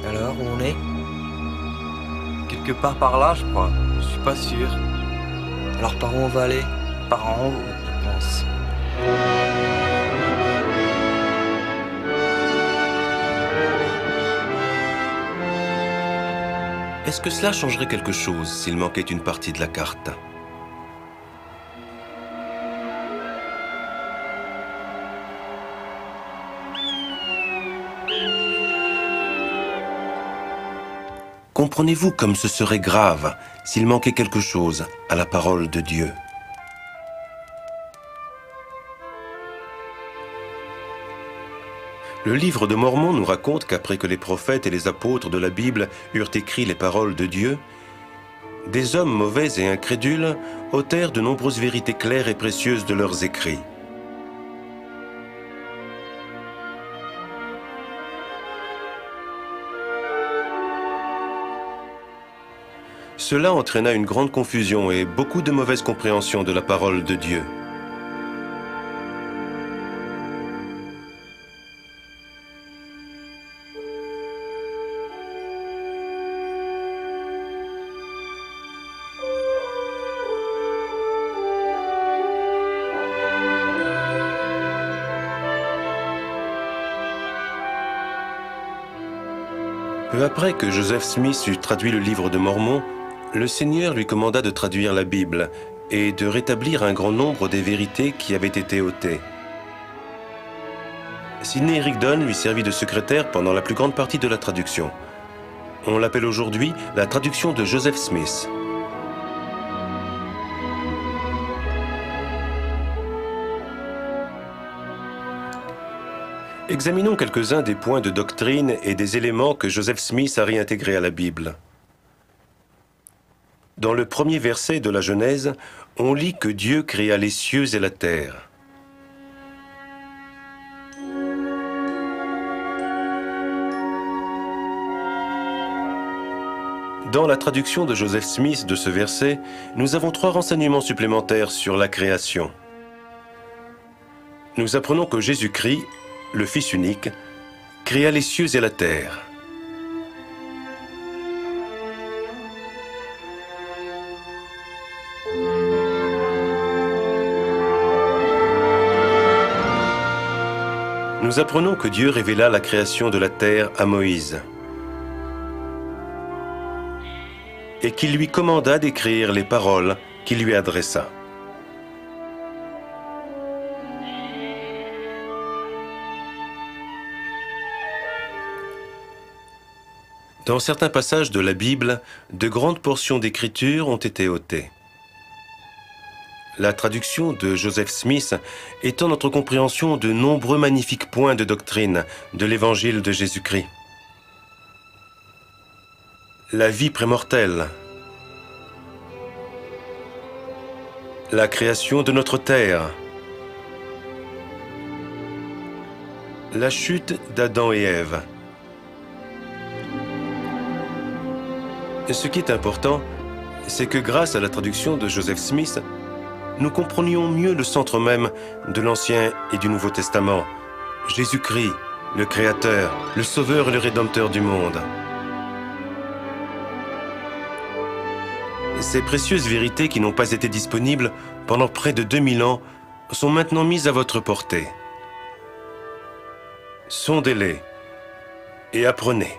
Alors, où on est? Quelque part par là, je crois. Je suis pas sûr. Alors par où on va aller? Par en haut, je pense. Est-ce que cela changerait quelque chose s'il manquait une partie de la carte? Comprenez-vous comme ce serait grave s'il manquait quelque chose à la parole de Dieu? Le livre de Mormon nous raconte qu'après que les prophètes et les apôtres de la Bible eurent écrit les paroles de Dieu, des hommes mauvais et incrédules ôtèrent de nombreuses vérités claires et précieuses de leurs écrits. Cela entraîna une grande confusion et beaucoup de mauvaise compréhension de la parole de Dieu. Peu après que Joseph Smith eut traduit le livre de Mormon, le Seigneur lui commanda de traduire la Bible et de rétablir un grand nombre des vérités qui avaient été ôtées. Sidney Rigdon lui servit de secrétaire pendant la plus grande partie de la traduction. On l'appelle aujourd'hui la traduction de Joseph Smith. Examinons quelques-uns des points de doctrine et des éléments que Joseph Smith a réintégrés à la Bible. Dans le premier verset de la Genèse, on lit que Dieu créa les cieux et la terre. Dans la traduction de Joseph Smith de ce verset, nous avons 3 renseignements supplémentaires sur la création. Nous apprenons que Jésus-Christ, le Fils unique, créa les cieux et la terre. Nous apprenons que Dieu révéla la création de la terre à Moïse et qu'il lui commanda d'écrire les paroles qu'il lui adressa. Dans certains passages de la Bible, de grandes portions d'écriture ont été ôtées. La traduction de Joseph Smith étend notre compréhension de nombreux magnifiques points de doctrine de l'évangile de Jésus-Christ. La vie prémortelle, la création de notre terre, la chute d'Adam et Ève. Ce qui est important, c'est que grâce à la traduction de Joseph Smith, nous comprenions mieux le centre même de l'Ancien et du Nouveau Testament, Jésus-Christ, le Créateur, le Sauveur et le Rédempteur du monde. Ces précieuses vérités qui n'ont pas été disponibles pendant près de 2000 ans sont maintenant mises à votre portée. Sondez-les et apprenez.